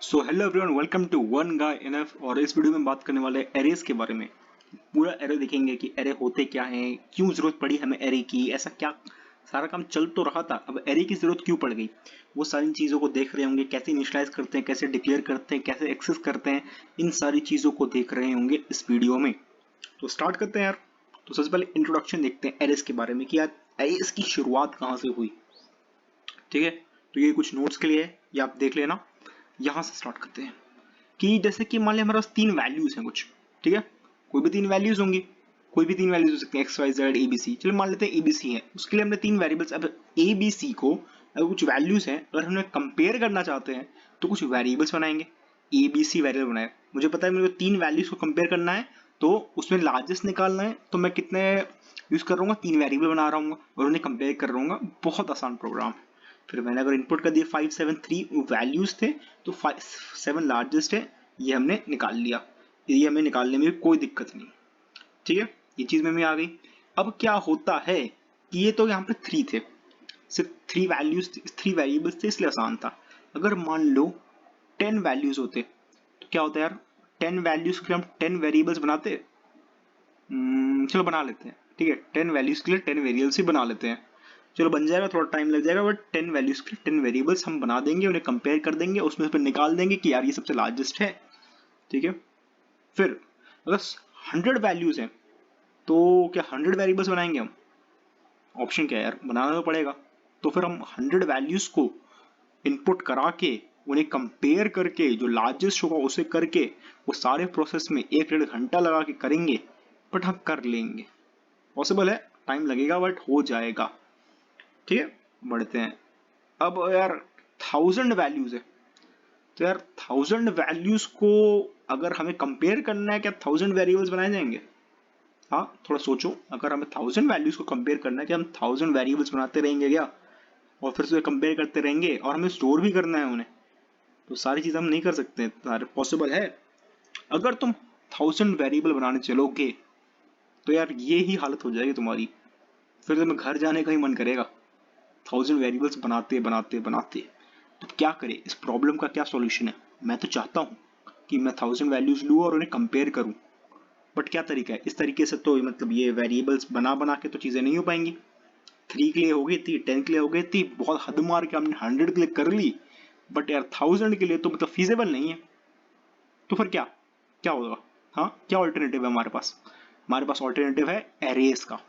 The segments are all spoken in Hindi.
So hello everyone, welcome to one guy NF. और इस वीडियो में बात करने वाले एरेज के बारे में। पूरा एरे देखेंगे कि एरे होते क्या हैं, क्यों जरूरत पड़ी हमें एरे की, ऐसा क्या सारा काम चल तो रहा था, अब एरे की जरूरत क्यों पड़ गई, वो सारी चीज़ों को देख रहे होंगे। कैसे इनिशियलाइज करते हैं, कैसे डिक्लेयर करते हैं, कैसे एक्सेस करते हैं, इन सारी चीज़ों को देख रहे होंगे इस वीडियो में। तो स्टार्ट करते हैं यार। तो सबसे पहले इंट्रोडक्शन देखते हैं एरेज के बारे में कि यार एरेज की शुरुआत कहाँ से हुई। ठीक है, तो ये कुछ नोट्स के लिए है, ये आप देख लेना। यहां से स्टार्ट करते हैं कि जैसे कि मान लिया हमारे पास तीन वैल्यूज हैं कुछ। ठीक है, कोई भी तीन वैल्यूज होंगी, कोई भी तीन वैल्यूज हो सकती है, एक्स वाई जेड एबीसी। चलो मान लेते हैं एबीसी है, उसके लिए हमने तीन वेरिएबल्स। अब एबीसी को अगर कुछ वैल्यूज हैं, अगर हमें कंपेयर करना चाहते हैं तो कुछ वेरिएबल्स बनाएंगे। एबीसी वेरिएबल बनाए, मुझे पता है मेरे को तीन वैल्यूज को कंपेयर करना है, तो उसमें लार्जेस्ट निकालना है, तो मैं कितने यूज कर रहा हूँ, तीन वेरिएबल बना रहा हूँ और उन्हें कंपेयर कर रहा हूँ। बहुत आसान प्रोग्राम है। फिर मैंने अगर इनपुट कर दिया 573 वैल्यूज थे, तो 7 लार्जेस्ट है, ये हमने निकाल लिया। ये हमें निकालने में भी कोई दिक्कत नहीं। ठीक है, ये चीज में आ गई। अब क्या होता है कि ये तो यहाँ पे 3 थे, सिर्फ 3 वैल्यूज, 3 वेरिएबल्स थे, इसलिए आसान था। अगर मान लो 10 वैल्यूज होते तो क्या होता है यार, 10 वैल्यूज के लिए हम 10 वेरिएबल्स बनाते। चलो बना लेते हैं। ठीक है, 10 वैल्यूज के लिए 10 वेरिएबल्स ही बना लेते हैं। चलो बन जाएगा, थोड़ा टाइम लग जाएगा, बट 10 वैल्यूज के 10 वेरिएबल्स हम बना देंगे, उन्हें कंपेयर कर देंगे, उसमें से निकाल देंगे कि यार ये सबसे लार्जेस्ट है। ठीक है, फिर अगर 100 वैल्यूज हैं तो क्या 100 वेरिएबल्स बनाएंगे हम? ऑप्शन क्या है यार, बनाना तो पड़ेगा। तो फिर हम 100 वैल्यूज को इनपुट करा के उन्हें कंपेयर करके जो लार्जेस्ट होगा उसे करके वो सारे प्रोसेस में 1 डेढ़ घंटा लगा के करेंगे, बट हम कर लेंगे। पॉसिबल है, टाइम लगेगा बट हो जाएगा। ठीक है, बढ़ते हैं। अब यार 1000 वैल्यूज है, तो यार 1000 वैल्यूज को अगर हमें कंपेयर करना है, क्या 1000 वेरिएबल्स बनाए जाएंगे? हाँ, थोड़ा सोचो, अगर हमें 1000 वैल्यूज को कंपेयर करना है, क्या हम 1000 वेरिएबल्स बनाते रहेंगे क्या, और फिर से कंपेयर करते रहेंगे, और हमें स्टोर भी करना है उन्हें, तो सारी चीज हम नहीं कर सकते। पॉसिबल है? अगर तुम 1000 वेरिएबल बनाने चलोगे तो यार ये ही हालत हो जाएगी तुम्हारी, फिर तुम्हें घर जाने का ही मन करेगा 1000 वेरिएबल्स बनाते बनाते बनाते। तो क्या करें, इस प्रॉब्लम का क्या सॉल्यूशन है? मैं तो चाहता हूं कि मैं 1000 वैल्यूज लूँ और उन्हें कंपेयर करूं, बट क्या तरीका है? इस तरीके से तो मतलब ये वेरिएबल्स बना बना के तो चीजें नहीं हो पाएंगी। 3 के लिए हो गई थी, 10 के लिए हो गई थी, बहुत हद मार के हमने 100 के लिए कर ली, बट यार 1000 के लिए तो मतलब फीजेबल नहीं है। तो फिर क्या क्या होगा? हाँ, क्या ऑल्टरनेटिव है हमारे पास? हमारे पास ऑल्टरनेटिव है एरेस का।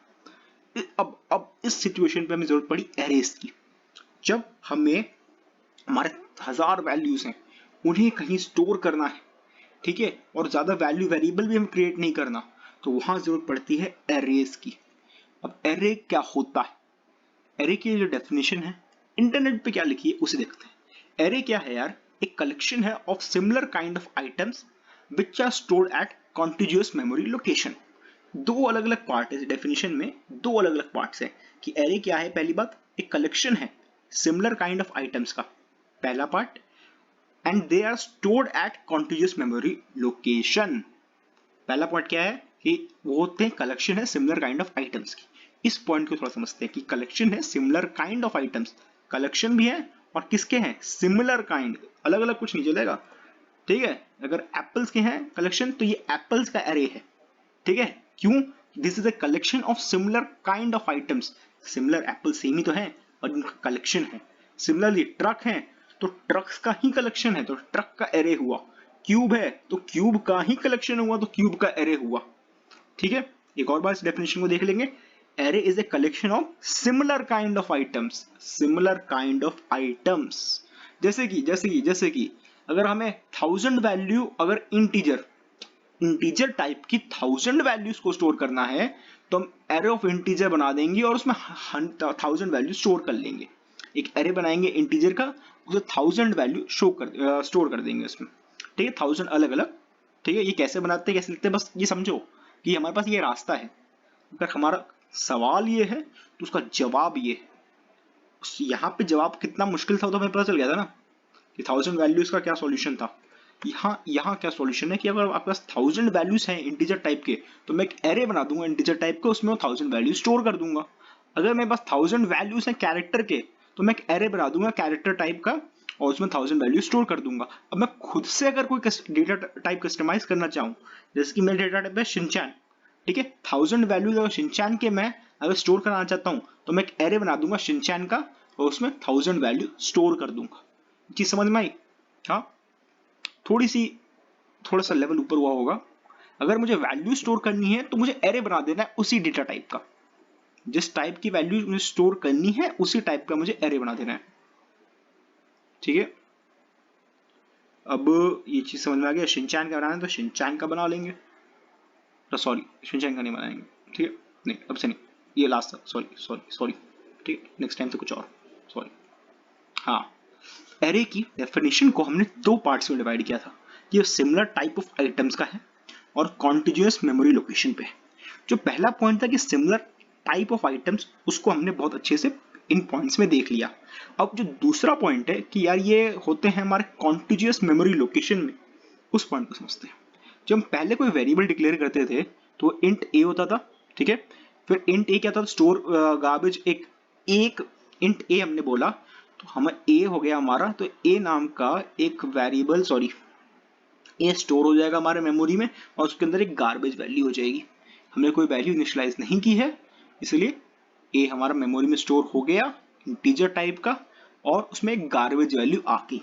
अब इस सिचुएशन पे हमें जरूरत पड़ी एरेस की। जब हमें हमारे 1000 वैल्यूज हैं, उन्हें कहीं स्टोर करना है, ठीक है, और ज्यादा वैल्यू वेरिएबल भी हम क्रिएट नहीं करना, तो वहां जरूरत पड़ती है एरेज की। अब एरे क्या होता है? एरे की जो डेफिनेशन है इंटरनेट पे क्या लिखी है उसे देखते हैं। एरे क्या है यार? एक कलेक्शन है of similar kind of items which are stored at contiguous memory location. दो अलग अलग पार्ट है इस डेफिनेशन में, दो अलग अलग पार्ट्स है कि एरे क्या है। पहली बात, एक कलेक्शन है सिमिलर काइंड ऑफ आइटम्स का, पहला part, and they are stored at contiguous memory location. पहला पॉइंट क्या है कि वो होते हैं कलेक्शन है सिमिलर काइंड ऑफ आइटम्स की। इस पॉइंट को थोड़ा समझते हैं कि कलेक्शन है similar kind of items, collection भी है और किसके हैं? सिमिलर काइंड, अलग अलग कुछ नहीं चलेगा। ठीक है, अगर एप्पल्स के हैं कलेक्शन तो ये एप्पल्स का एरे है। ठीक है, क्यों? This is a collection of similar kind of items. Similar apple same ही तो है और इनका कलेक्शन है। सिमिलरली ट्रक है तो ट्रक्स का ही कलेक्शन है, तो ट्रक का एरे हुआ। क्यूब है तो क्यूब का ही कलेक्शन हुआ, तो क्यूब का एरे हुआ। ठीक है, एक और बार इस डेफिनेशन को देख लेंगे। Array is a collection of similar kind of items, similar kind of items. जैसे कि अगर हमें 1000 वैल्यू, अगर इंटीजर टाइप की 1000 वैल्यूज को स्टोर करना है, तो हम एरे ऑफ इंटीजर बना देंगे और उसमें 1000 वैल्यू स्टोर कर लेंगे। एक एरे बनाएंगे इंटीजर का, उसे 1000 वैल्यू स्टोर कर देंगे उसमें। ठीक है, 1000 अलग अलग। ठीक है, ये कैसे बनाते हैं, कैसे लिखते हैं, बस ये समझो कि हमारे पास ये रास्ता है। अगर हमारा सवाल ये है तो उसका जवाब ये है। यहाँ पे जवाब कितना मुश्किल था तो हमें पता चल गया था ना कि 1000 वैल्यूज का क्या सॉल्यूशन था। यहाँ क्या सॉल्यूशन है कि अगर आपके पास 1000 वैल्यूज हैं इंटीजर टाइप के, तो मैं एक एरे बना दूंगा इंटीजर टाइप का, उसमें 1000 वैल्यूज स्टोर कर दूंगा। अगर मेरे पास 1000 वैल्यूज हैं कैरेक्टर के, तो मैं एक एरे बना दूंगा कैरेक्टर टाइप का, और उसमें 1000 वैल्यू स्टोर कर दूंगा। अब मैं खुद से अगर कोई डेटा टाइप कस्टमाइज करना चाहूँ, जैसे कि मेरा डेटा टाइप है शिनचैन, ठीक है, 1000 वैल्यूज अगर शिनचैन के मैं अगर स्टोर कराना चाहता हूँ तो मैं एक एरे बना दूंगा शिनचैन का और उसमें 1000 वैल्यू स्टोर कर दूंगा। चीज समझ में आई? हाँ, थोड़ा सा लेवल ऊपर हुआ होगा। अगर मुझे वैल्यू स्टोर करनी है तो मुझे एरे बना देना है उसी डेटा टाइप का, जिस टाइप की वैल्यू मुझे स्टोर करनी है उसी टाइप का मुझे एरे बना देना है। ठीक है, अब ये चीज समझ में आ गया। शिनचैन का बनाना है तो शिनचैन का बना लेंगे, तो सॉरी शिनचैन का नहीं बनाएंगे, ठीक है, नहीं अब से नहीं, ये लास्ट था, सॉरी सॉरी सॉरी, ठीक है, नेक्स्ट टाइम से कुछ और, सॉरी। हाँ, एरे की डेफिनेशन को हमने दो पार्ट्स में डिवाइड किया था, ये सिमिलर टाइप ऑफ आइटम्स का है और कॉन्टिन्यूअस मेमोरी लोकेशन पे। जो पहला पॉइंट था कि सिमिलर टाइप ऑफ आइटम्स, उसको हमने बहुत अच्छे से इन पॉइंट्स में देख लिया। अब जो दूसरा पॉइंट है कि यार ये होते हैं हमारे कॉन्टिन्यूअस मेमोरी लोकेशन में, उस पॉइंट को समझते हैं। जब हम पहले कोई वेरिएबल डिक्लेयर करते थे तो इंट ए होता था, ठीक है, फिर इंट ए क्या था, स्टोर गार्बेज, एक इंट ए हमने बोला तो हमें ए हो गया हमारा, तो ए नाम का एक वेरिएबल, सॉरी, ए स्टोर हो जाएगा हमारे मेमोरी में और उसके अंदर एक गार्बेज वैल्यू हो जाएगी। हमने कोई वैल्यू इनिशियलाइज नहीं की है, इसलिए ए हमारा मेमोरी में स्टोर हो गया इंटीजर टाइप का और उसमें एक गार्बेज वैल्यू आ गई।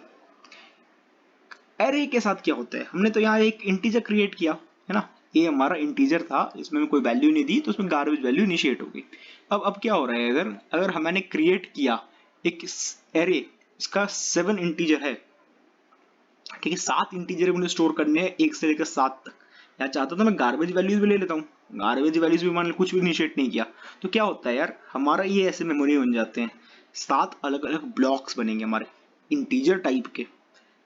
एरे के साथ क्या होता है, हमने तो यहाँ एक इंटीजर क्रिएट किया है ना, ये हमारा इंटीजर था, इसमें कोई वैल्यू नहीं दी तो उसमें गार्बेज वैल्यू इनिशिएट हो गई। अब क्या हो रहा है, अगर अगर हमने क्रिएट किया एक एरे, इसका 7 इंटीजर है, ठीक है, 7 इंटीजर मुझे स्टोर करने हैं 1 से लेकर 7 तक। यार चाहता तो मैं गार्बेज वैल्यूज भी ले लेता हूँ, गार्बेज वैल्यूज भी मान लो कुछ भी इनिशिएट नहीं किया, तो क्या होता है यार, हमारा ये ऐसे मेमोरी बन जाते हैं, 7 अलग अलग ब्लॉक्स बनेंगे हमारे इंटीजर टाइप के,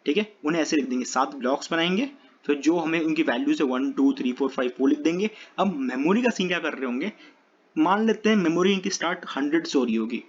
ठीक है, उन्हें ऐसे लिख देंगे, 7 ब्लॉक्स बनाएंगे, फिर जो हमें उनकी वैल्यूज है 1 2 3 4 5 वो लिख देंगे। अब मेमोरी का सीन क्या कर रहे होंगे, मान लेते हैं मेमोरी इनकी स्टार्ट 100 से हो रही होगी,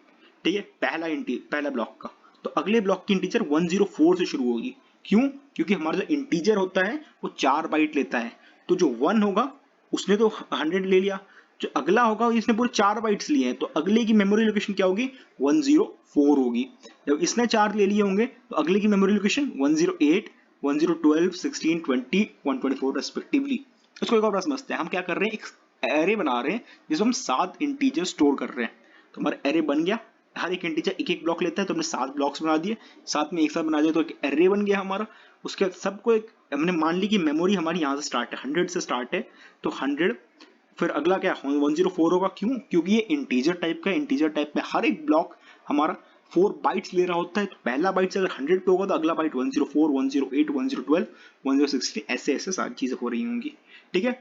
ठीक है, पहला ब्लॉक का, तो अगले ब्लॉक की इंटीजर 104 से शुरू होगी। क्यों? क्योंकि हमारा जो इंटीजर होता है वो 4 बाइट लेता है, तो जो 1 होगा उसने तो 100 ले लिया, जो अगला होगा इसने पूरे 4 बाइट्स लिए हैं, तो अगले की मेमोरी लोकेशन क्या होगी, 104 होगी। जब इसने 4 ले लिए होंगे तो अगले की मेमोरी लोकेशन 108 1012 16 20 124 रेस्पेक्टिवली। इसको एक और बार समझते हैं, हम क्या कर रहे हैं, एक एरे बना रहे हैं जिसमें हम 7 इंटीजर स्टोर कर रहे हैं। तो हमारा एरे बन गया, हर एक इंटीजर एक एक ब्लॉक लेता है, तो हमने 7 ब्लॉक्स बना दिए, साथ में एक साथ बना दिया तो एक एरे बन गया हमारा। उसके सबको एक हमने मान ली कि मेमोरी हमारी यहाँ से स्टार्ट है, 100 से स्टार्ट है, तो 100, फिर अगला क्या 104 होगा, क्यों? क्योंकि ये इंटीजर टाइप का, इंटीजर टाइप में हर एक ब्लॉक हमारा 4 बाइट्स ले रहा होता है, तो पहला बाइट अगर 100 पे होगा तो अगला बाइट 104 108 1012 1016 ऐसे ऐसे सारी चीजें हो रही होंगी, ठीक है।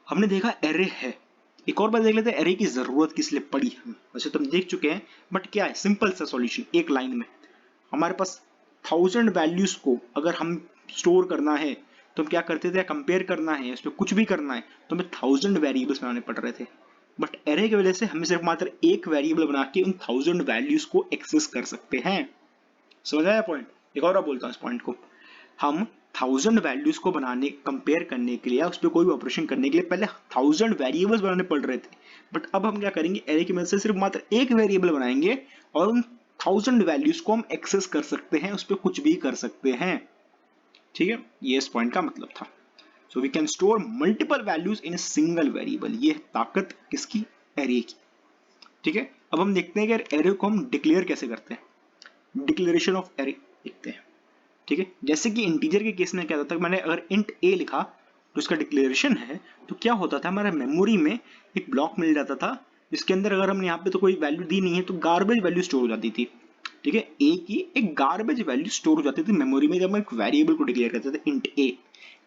हमने देखा एरे है, एक और बात देख लेते हैं एरे की जरूरत किस लिए पड़ी हमें। वैसे तो हम देख चुके हैं, बट क्या है सिंपल सा सॉल्यूशन, एक लाइन में हमारे पास 1000 वैल्यूज को अगर हम स्टोर करना है तो हम क्या करते थे, कंपेयर करना है, इसमें कुछ भी करना है तो हमें 1000 वेरिएबल्स बनाने पड़ रहे थे। बट एरे की वजह से हमें सिर्फ मात्र एक वेरिएबल बना के उन 1000 वैल्यूज को एक्सेस कर सकते हैं। समझ आया पॉइंट? एक और बोलता हूँ इस पॉइंट को, हम 1000 वैल्यूज को बनाने, कंपेयर करने के लिए, उस पर कोई भी ऑपरेशन करने के लिए पहले 1000 वेरिएबल्स बनाने पड़ रहे थे, बट अब हम क्या करेंगे, एरे की मदद से सिर्फ मात्र एक वेरिएबल बनाएंगे और उन 1000 वैल्यूज को हम एक्सेस कर सकते हैं, उस पर कुछ भी कर सकते हैं, ठीक है। ये इस पॉइंट का मतलब था। So we can store multiple values in a single variable, ये ताकत किसकी, एरे की, ठीक है। अब हम देखते हैं कि एरे को हम डिक्लेयर कैसे करते हैं, डिक्लेरेशन ऑफ एरे देखते हैं, ठीक है। जैसे कि इंटीजर के केस में क्या होता था, मैंने अगर इंट ए लिखा तो उसका डिक्लेरेशन है, तो क्या होता था, हमारे मेमोरी में एक ब्लॉक मिल जाता था जिसके अंदर अगर हमने यहाँ पे तो कोई वैल्यू दी नहीं है तो गार्बेज वैल्यू स्टोर हो जाती थी, ठीक है। ए की एक गार्बेज वैल्यू स्टोर हो जाती थी मेमोरी में जब हम एक वेरिएबल को डिक्लेयर करते थे इंट ए।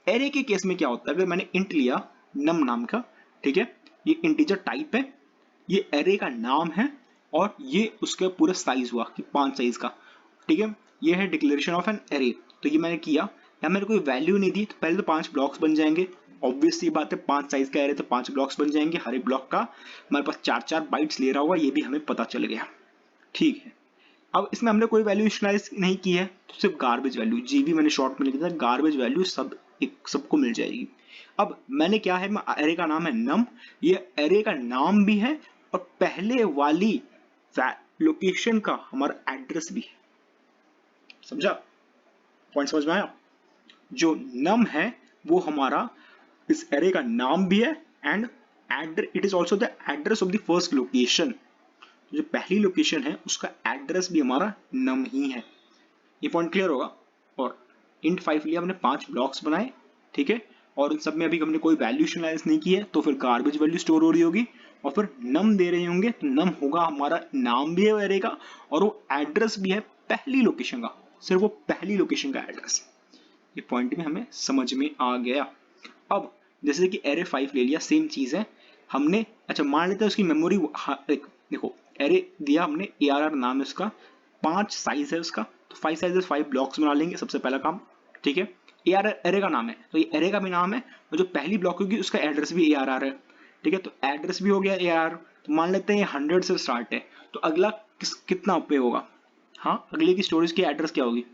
एरे के केस में क्या होता है, अगर मैंने इंट लिया नम नाम का, ठीक है, ये इंटीजर टाइप है, ये एरे का नाम है और ये उसका पूरा साइज हुआ कि 5 साइज का, ठीक है। ये है डिक्लेरेशन ऑफ एन एरे। तो ये मैंने किया, या मैंने कोई वैल्यू नहीं दी तो पहले तो 5 ब्लॉक्स बन जाएंगे, ऑब्वियस सी बात है 5 साइज का एरे तो 5 ब्लॉक्स बन जाएंगे, हर एक ब्लॉक का हमारे पास 4 बाइट्स ले रहा होगा, ये भी हमें पता चल गया, ठीक है। अब इसमें हमने कोई वैल्यू इनिशियलाइज नहीं की है, तो सिर्फ गार्बेज वैल्यू, जीबी मैंने शॉर्ट में लिखा था, गार्बेज वैल्यू सबको मिल जाएगी। अब मैंने क्या है, एरे का नाम है नम, ये एरे का नाम भी है और पहले वाली लोकेशन का हमारा एड्रेस भी है, समझा? पॉइंट समझ में आया? जो num है वो हमारा इस एरे का नाम भी है and it is also the address of the first location. जो पहली लोकेशन है उसका एड्रेस भी हमारा num ही है। ये पॉइंट क्लियर होगा? और int 5 लिए हमने 5 ब्लॉक्स बनाए, ठीक है, और इन सब में अभी हमने कोई वैल्यू इनिशियलाइज नहीं की है, तो फिर गार्बेज वैल्यू स्टोर हो रही होगी और फिर num दे रहे होंगे, तो num होगा हमारा नाम भी है एरे का और वो एड्रेस भी है पहली लोकेशन का, सिर्फ वो पहली लोकेशन का एड्रेस। ये पॉइंट में हमें समझ में आ गया। अब जैसे कि एरे 5 ले लिया, सेम चीज है हमने, अच्छा मान लेते हैं उसकी मेमोरी, देखो एरे दिया हमने, ARR नाम है उसका, 5 साइज है उसका, तो 5 साइज 5 ब्लॉक्स बना लेंगे सबसे पहला काम, ठीक है। ARR एरे का नाम है, तो ये एरे का भी नाम है और जो पहली ब्लॉक होगी उसका एड्रेस भी ARR है, ठीक है, तो एड्रेस भी हो गया ARR। तो मान लेते हैं 100 से स्टार्ट है, तो अगला कितना पे होगा, हाँ अगले की स्टोरेज की एड्रेस क्या होगी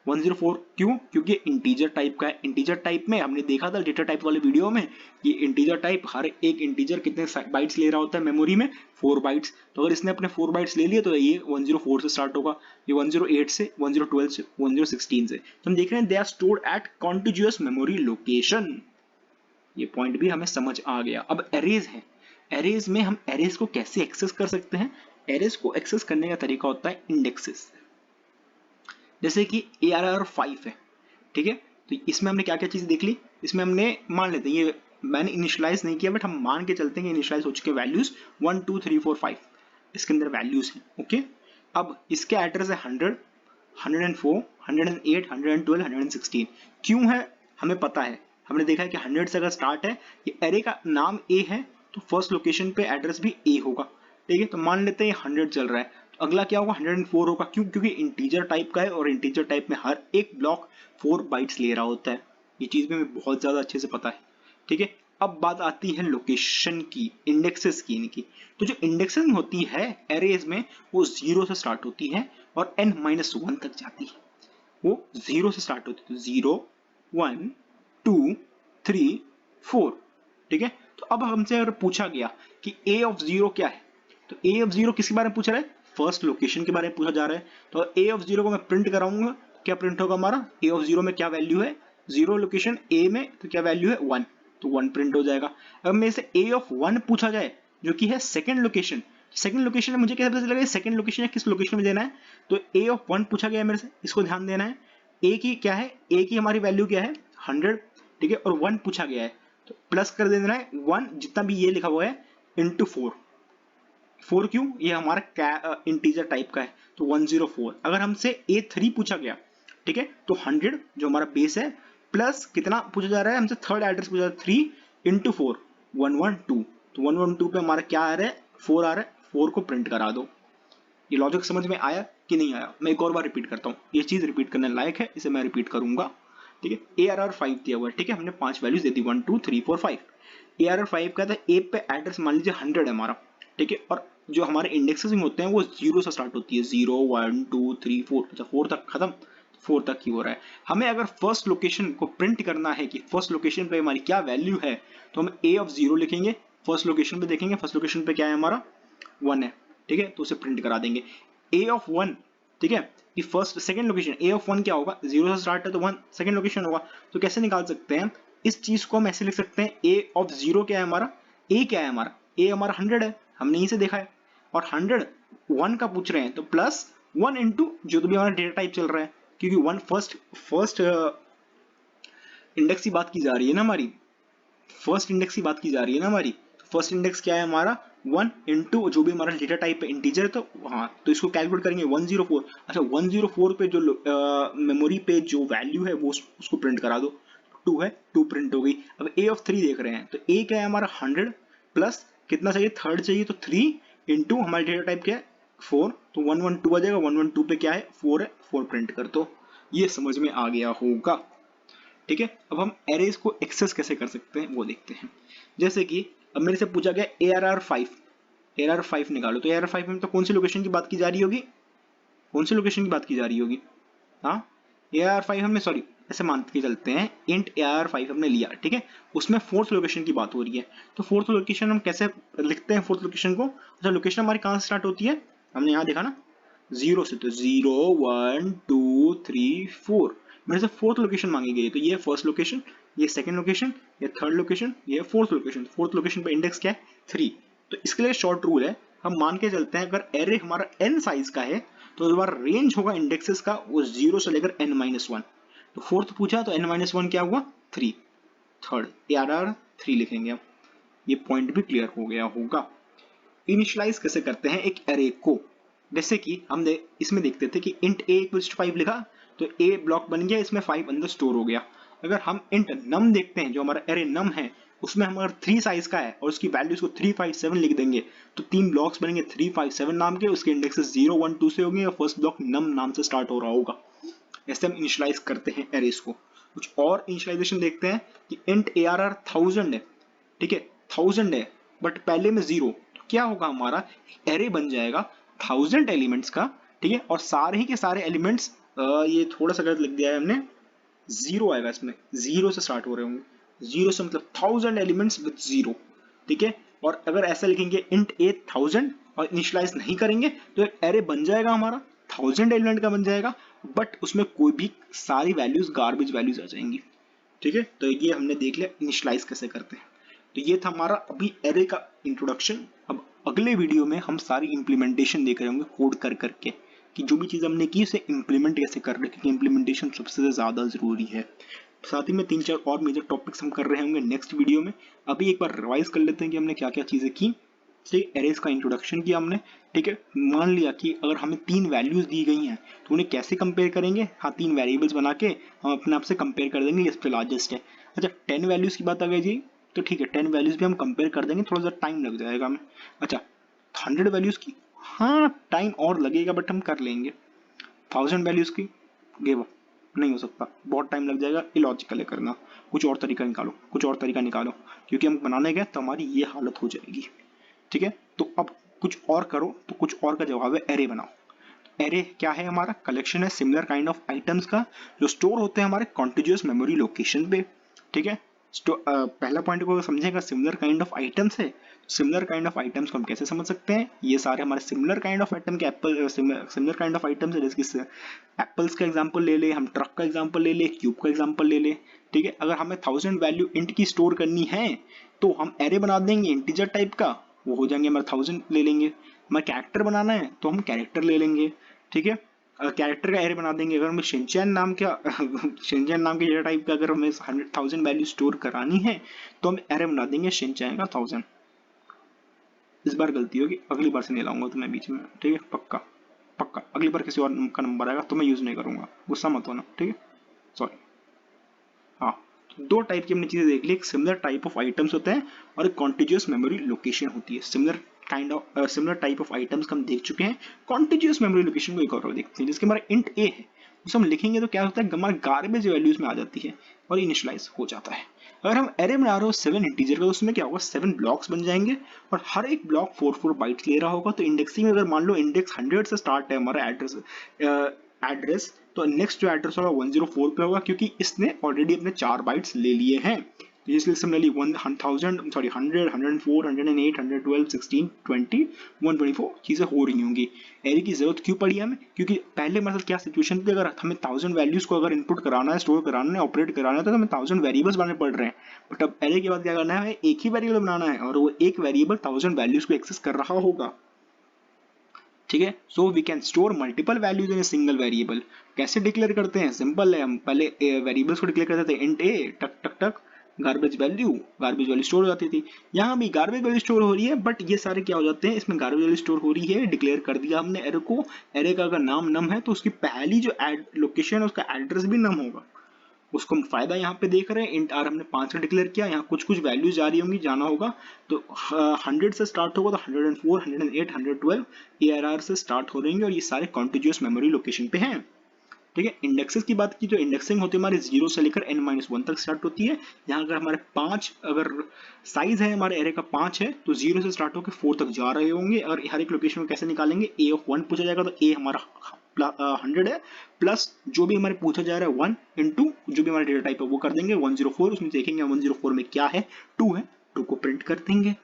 104। क्यों? क्योंकि इंटीजर टाइप का है। इंटीजर टाइप में हमने देखा था डेटा टाइप वाले वीडियो में कि इंटीजर टाइप हर एक इंटीजर कितने बाइट्स ले रहा होता है मेमोरी में, 4 बाइट्स। तो अगर इसने अपने 4 बाइट्स ले लिए तो ये 104 से स्टार्ट होगा, ये 108 से, 1012 से, 1016 से। तो हम देख रहे हैं they are stored at contiguous memory location. ये पॉइंट भी हमें समझ आ गया। अब एरेज है, एरेज में हम एरेज को कैसे एक्सेस कर सकते हैं? एरेज को एक्सेस करने का तरीका होता है इंडेक्सेस। जैसे कि ARR 5 है, ठीक है, तो इसमें हमने क्या क्या चीज देख ली, इसमें हमने मान लेते हैं, ये मैंने इनिशियलाइज नहीं किया बट हम मान के चलते हैं इनिशियलाइज हो चुके वैल्यूज 1 2 3 4 5 इसके अंदर वैल्यूज हैं, ओके। अब इसके एड्रेस है 100 104 108 112 116। क्यों है हमें पता है, हमने देखा है कि 100 से अगर स्टार्ट है, ये एरे का नाम A है, तो फर्स्ट लोकेशन पे एड्रेस भी A होगा, ठीक है। तो मान लेते हैं 100 चल रहा है, तो अगला क्या होगा 104 होगा। क्यों? क्योंकि इंटीजर टाइप का है और इंटीजर टाइप में हर एक ब्लॉक 4 बाइट्स ले रहा होता है। ये चीज भी हमें बहुत ज्यादा अच्छे से पता है, ठीक है। अब बात आती है लोकेशन की, इंडेक्सेस की इनकी। तो जो इंडेक्सिंग होती है एरेज में वो 0 से स्टार्ट होती है और n-1 तक जाती है। वो 0 से स्टार्ट होती है, तो 0 1 2 3 4, ठीक है। तो अब हमसे अगर पूछा गया कि A ऑफ 0 क्या है, तो A ऑफ 0 किसके बारे में पूछ रहा है? फर्स्ट लोकेशन के बारे में पूछा जा रहा है। तो A ऑफ 0 को मैं प्रिंट कराऊंगा, क्या प्रिंट होगा हमारा? A ऑफ 0 में क्या वैल्यू है? 0 लोकेशन A में, तो क्या वैल्यू है 1, तो 1 प्रिंट हो जाएगा। अब मेरे से A ऑफ 1 पूछा जाए जो कि है सेकंड लोकेशन, सेकंड लोकेशन में मुझे कैसे पता चलेगा सेकंड लोकेशन है किस लोकेशन में देना है? तो A ऑफ 1 पूछा गया है मेरे से, इसको ध्यान देना है। A की क्या है? A की हमारी वैल्यू क्या है? 100, ठीक है, और 1 पूछा गया है, तो प्लस कर देना है 1 जितना भी ये लिखा हुआ है इंटू 4। 4 क्यों? ये हमारा इंटीजर टाइप का है, तो 104। अगर हमसे A3 पूछा गया, ठीक है, तो 100 जो हमारा बेस है प्लस कितना पूछा जा रहा है हमसे, थर्ड एड्रेस पूछा जा रहा है 3 इंटू 4 112। तो 112 पे हमारा क्या आ रहा है? 4 आ रहा है, 4 को प्रिंट करा दो। ये लॉजिक समझ में आया कि नहीं आया? मैं एक और बार रिपीट करता हूँ, ये चीज रिपीट करने लायक है, इसे मैं रिपीट करूंगा, ठीक है। ARR 5 दिया हुआ है, ठीक है, हमने 5 वैल्यूज दे दी 1 2 3 4 5। ARR 5 का था A पे एड्रेस मान लीजिए 100 है हमारा, ठीक है, और जो हमारे इंडेक्सेसिंग होते हैं वो 0 से स्टार्ट होती है, 0 1 2 3 4, अच्छा 4 तक खत्म, 4 तक ही हो रहा है। हमें अगर फर्स्ट लोकेशन को प्रिंट करना है कि फर्स्ट लोकेशन पे हमारी क्या वैल्यू है, तो हम A ऑफ 0 लिखेंगे, फर्स्ट लोकेशन पे देखेंगे, फर्स्ट लोकेशन पे क्या है हमारा 1 है, ठीक है, तो उसे प्रिंट करा देंगे। A ऑफ 1, ठीक है, कि first second location A of 1 क्या होगा? 0 से स्टार्ट है तो 1 सेकंड लोकेशन होगा। तो कैसे निकाल सकते हैं इस चीज को? हम ऐसे लिख सकते हैं A ऑफ 0 क्या है हमारा? A क्या है हमारा? A हमारा 100 है, हमने यहीं से देखा है, और 100 1 का पूछ रहे हैं, तो प्लस 1 इंटू जो तो भी हमारा डेटा टाइप चल रहा है, क्योंकि 1 फर्स्ट इंडेक्स की बात की जा रही है ना हमारी, फर्स्ट इंडेक्स की बात की जा रही है ना हमारी। फर्स्ट इंडेक्स क्या है हमारा? 1 इंटू जो भी हमारा डेटा टाइप है इंटीजर है, तो हाँ, तो इसको कैलकुलेट करेंगे 104। अच्छा 104 पे जो मेमोरी पे जो वैल्यू है वो उसको प्रिंट करा दो, 2 है, 2 प्रिंट हो गई। अब A ऑफ 3 देख रहे हैं, तो A क्या है हमारा 100 प्लस कितना चाहिए? थर्ड चाहिए, तो 3 इंटू हमारा डेटा टाइप क्या है 4, तो 112 आ जाएगा। 112 पे क्या है? 4 है, 4 प्रिंट कर दो। ये समझ में आ गया होगा, ठीक है। अब हम एरेज को एक्सेस कैसे कर सकते हैं वो देखते हैं। जैसे कि अब मेरे से पूछा गया ARR 5, ARR 5 निकालो, तो ARR 5 में तो कौन सी लोकेशन की बात की जा रही होगी? कौन सी लोकेशन की बात की जा रही होगी? हाँ, ARR 5 हमने, सॉरी ऐसे मान के चलते हैं, इंट ARR 5 हमने लिया, ठीक है, उसमें फोर्थ लोकेशन की बात हो रही है। तो फोर्थ लोकेशन हम कैसे लिखते हैं फोर्थ लोकेशन को? अच्छा लोकेशन हमारी कहाँ से स्टार्ट होती है? हमने यहाँ देखा ना 0 से, तो 0 1 2 2 3 4 मेरे से फोर्थ लोकेशन मांगी गई है, तो ये फर्स्ट लोकेशन, ये सेकंड लोकेशन, ये थर्ड लोकेशन, ये फोर्थ लोकेशन। फोर्थ लोकेशन पे इंडेक्स क्या है 3। तो इसके लिए शॉर्ट रूल है, हम मान के चलते हैं अगर एरे हमारा n साइज का है तो हमारा रेंज होगा इंडेक्सेस का वो 0 से लेकर n-1। तो फोर्थ पूछा तो n-1 क्या हुआ 3, थर्ड ARR 3 लिखेंगे हम। ये पॉइंट भी क्लियर हो गया होगा। इनिशियलाइज कैसे करते हैं एक एरे को, जैसे कि हमने इसमें देखते थे कि int a = 5 लिखा तो a ब्लॉक बन गया, इसमें 5 अंदर स्टोर हो गया। अगर हम int num देखते हैं, जो हमारा एरे num है उसमें हमारा 3 साइज का है और उसकी वैल्यूज को 357 लिख देंगे तो 3 ब्लॉक्स बनेंगे 357 नाम के, उसके इंडेक्सेस 0 1 2 से होंगे और फर्स्ट ब्लॉक num नाम से स्टार्ट हो रहा होगा। ऐसे हम इनिशियलाइज करते हैं एरेस को। कुछ और इनिशियलाइजेशन देखते हैं कि int ARR 1000 है, ठीक है 1000 है बट पहले में 0, तो क्या होगा हमारा एरे बन जाएगा 1000 एलिमेंट्स का, ठीक है, और सारे ही के सारे एलिमेंट्स ये थोड़ा सा गलत लिख दिया है हमने, 0 आएगा इसमें, 0 से स्टार्ट हो रहे होंगे, 0 से मतलब 1000 एलिमेंट्स विद 0, ठीक है। और अगर ऐसा लिखेंगे int a 1000 और इनिशियलाइज नहीं करेंगे तो एक एरे बन जाएगा हमारा 1000 एलिमेंट का बन जाएगा, बट उसमें कोई भी सारी वैल्यूज गार्बेज वैल्यूज आ जाएंगी, ठीक है। तो ये हमने देख लिया इनिशियलाइज कैसे करते हैं। तो ये था हमारा अभी एरे का इंट्रोडक्शन। अब अगले वीडियो में हम सारी इंप्लीमेंटेशन देख रहे होंगे कोड कर करके कि जो भी चीज हमने की उसे इंप्लीमेंट कैसे कर रहे हैं, क्योंकि इंप्लीमेंटेशन सबसे ज्यादा जरूरी है। साथ ही में 3-4 और मेजर टॉपिक्स हम कर रहे होंगे नेक्स्ट वीडियो में। अभी एक बार रिवाइज कर लेते हैं कि हमने क्या क्या चीजें की। ठीक, एरेज का इंट्रोडक्शन किया हमने, ठीक है। मान लिया कि अगर हमें 3 वैल्यूज दी गई हैं तो उन्हें कैसे कंपेयर करेंगे, हाँ 3 वेरिएबल्स बना के हम अपने आप से कंपेयर कर देंगे, सबसे लार्जेस्ट है। अच्छा 10 वैल्यूज की बात आ गई जी, तो ठीक है 10 वैल्यूज भी हम कंपेयर कर देंगे, थोड़ा सा टाइम लग जाएगा हमें। अच्छा 100 वैल्यूज की, हाँ टाइम और लगेगा बट हम कर लेंगे। 1000 वैल्यूज की गिव अप, नहीं हो सकता, बहुत टाइम लग जाएगा, इलॉजिकल है करना, कुछ और तरीका निकालो, कुछ और तरीका निकालो, क्योंकि हम बनाने गए तो हमारी ये हालत हो जाएगी, ठीक है। तो अब कुछ और करो, तो कुछ और का जवाब है एरे बनाओ। एरे क्या है हमारा, कलेक्शन है सिमिलर काइंड ऑफ आइटम्स का जो स्टोर होते हैं हमारे कॉन्टिग्यूअस मेमोरी लोकेशन पे, ठीक है। पहला पॉइंट को समझेगा सिमिलर काइंड ऑफ आइटम्स है। सिमिलर काइंड ऑफ आइटम्स को हम कैसे समझ सकते हैं, ये सारे हमारे सिमिलर काइंड ऑफ आइटम के Apple similar kind of items है, जैसे एप्पल्स का एग्जांपल ले ले, हम ट्रक का एग्जांपल ले ले, क्यूब का एग्जांपल ले ले, ठीक है। अगर हमें 1000 वैल्यू इंट की स्टोर करनी है तो हम एरे बना देंगे इंटीजर टाइप का, वो हो जाएंगे हमारे 1000 ले लेंगे। हमें कैरेक्टर बनाना है तो हम कैरेक्टर ले लेंगे, ठीक है। कैरेक्टर का एरे बना देंगे। अगर हमें शिनचैन नाम का शिनचैन नाम के डेटा टाइप का अगर हमें 1000 वैल्यू स्टोर करानी है तो हम एरे बना देंगे शिनचैन का 1000। इस बार गलती होगी, अगली बार से नहीं लाऊंगा तुम्हें बीच में, ठीक है, पक्का पक्का। अगली बार किसी और का नंबर आएगा तो मैं यूज नहीं करूंगा, गुस्सा मत होना, ठीक है, सॉरी। हाँ तो 2 टाइप की हमने चीजें देख ली, एक सिमिलर टाइप ऑफ आइटम्स होते हैं और एक कॉन्टिग्यूअस मेमोरी लोकेशन होती है। सिमिलर टाइप ऑफ आइटम्स हम देख चुके हैं, कॉन्टिग्यूअस मेमोरी लोकेशन को एक और देखते हैं, जिसके हमारा इंट ए है, उसे हम लिखेंगे तो क्या होता है हमारे गार्बेज वैल्यूज में आ जाती है और इनिशियलाइज हो जाता है। अगर हम एरे बना रहे हो 7 इंटीजर का तो उसमें क्या होगा 7 ब्लॉक्स बन जाएंगे और हर एक ब्लॉक 4 बाइट्स ले रहा होगा। तो इंडेक्सिंग में अगर मान लो इंडेक्स 100 से स्टार्ट है हमारा एड्रेस तो नेक्स्ट जो एड्रेस होगा 104 पे होगा, क्योंकि इसने ऑलरेडी अपने 4 बाइट्स ले लिए हैं। तो इसलिए सिमिलरली 100 सॉरी 100 104 108 112 16 20 124 चीजें हो रही होंगी। एरे की जरूरत क्यों पड़ी हमें, क्योंकि पहले हमारे साथ क्या सिचुएशन थी, अगर हमें 1000 वैल्यूज को अगर इनपुट कराना है, स्टोर कराना है, ऑपरेट कराना है तो हमें 1000 वेरिएबल्स बनाने पड़ रहे हैं। बट अब एरे के बाद क्या करना है, एक ही वेरिएबल बनाना है और वो एक वेरिएबल 1000 वैल्यूज को एक्सेस कर रहा होगा, ठीक है। So we can store multiple values in a single variable. कैसे डिक्लेयर करते हैं, सिंपल है, हम पहले वेरिएबल्स को डिक्लेयर करते थे इंट ए टक टक टक गार्बेज वैल्यू स्टोर हो जाती थी। यहाँ भी गार्बेज वैल्यू स्टोर हो रही है, बट ये सारे क्या हो जाते हैं, इसमें गार्बेज वैल्यू स्टोर हो रही है, डिक्लेयर कर दिया हमने एरे को। एरे का अगर नाम नम है तो उसकी पहली जो लोकेशन है उसका एड्रेस भी नम होगा। उसको हम फायदा यहाँ पे देख रहे हैं, इंट आर हमने 5 का डिक्लेयर किया, यहाँ कुछ कुछ वैल्यूज जा रही होंगी, जाना होगा तो 100 से स्टार्ट होगा तो 104 108 112 ARR से स्टार्ट हो रहेंगे और ये सारे कॉन्टिग्यूअस मेमोरी लोकेशन पे हैं, ठीक है। इंडेक्सेस की बात की तो इंडेक्सिंग होती है हमारे 0 से लेकर n-1 तक स्टार्ट होती है। यहाँ अगर हमारे 5 अगर साइज है हमारे एरे का 5 है तो 0 से स्टार्ट होकर 4 तक जा रहे होंगे। और हर एक लोकेशन में कैसे निकालेंगे, a of 1 पूछा जाएगा तो a हमारा 100 है प्लस जो भी हमारे पूछा जा रहा है 1 इंटू जो भी हमारा डेटा टाइप है वो कर देंगे 104, उसमें देखेंगे 104 में क्या है, 2 है, 2 को प्रिंट कर देंगे।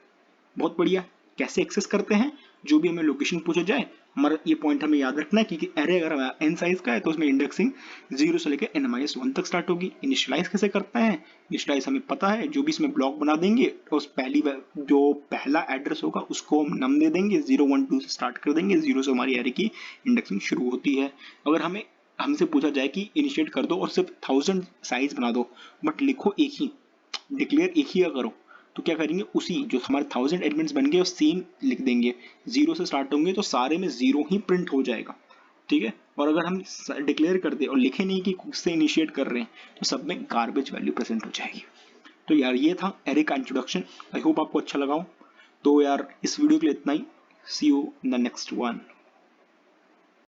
बहुत बढ़िया। कैसे एक्सेस करते हैं, जो भी हमें लोकेशन पूछा जाए हमारा ये पॉइंट हमें याद रखना है कि एरे अगर हमारा n साइज का है तो उसमें इंडेक्सिंग 0 से लेकर n-1 तक स्टार्ट होगी। इनिशियलाइज कैसे करते हैं, इनिशियलाइज हमें पता है, जो भी इसमें ब्लॉक बना देंगे तो उस जो पहला एड्रेस होगा उसको हम नम दे देंगे, 0 1 2 से स्टार्ट कर देंगे, 0 से हमारी एरे की इंडेक्सिंग शुरू होती है। अगर हमें हमसे पूछा जाए कि इनिशिएट कर दो और सिर्फ 1000 साइज बना दो बट लिखो एक ही, डिक्लेयर एक ही करो, तो क्या करेंगे, उसी जो हमारे 1000 एलिमेंट्स बन गए सेम लिख देंगे, 0 से स्टार्ट होंगे तो सारे में 0 ही प्रिंट हो जाएगा। ठीक है, और अगर हम डिक्लेयर कर दे और लिखे नहीं कि खुद से इनिशिएट कर रहे हैं तो सब में गार्बेज वैल्यू प्रेजेंट हो जाएगी। तो यार ये था एरे का इंट्रोडक्शन, आई होप आपको अच्छा लगा हो। तो यार इस वीडियो के लिए इतना ही, see you in the next one.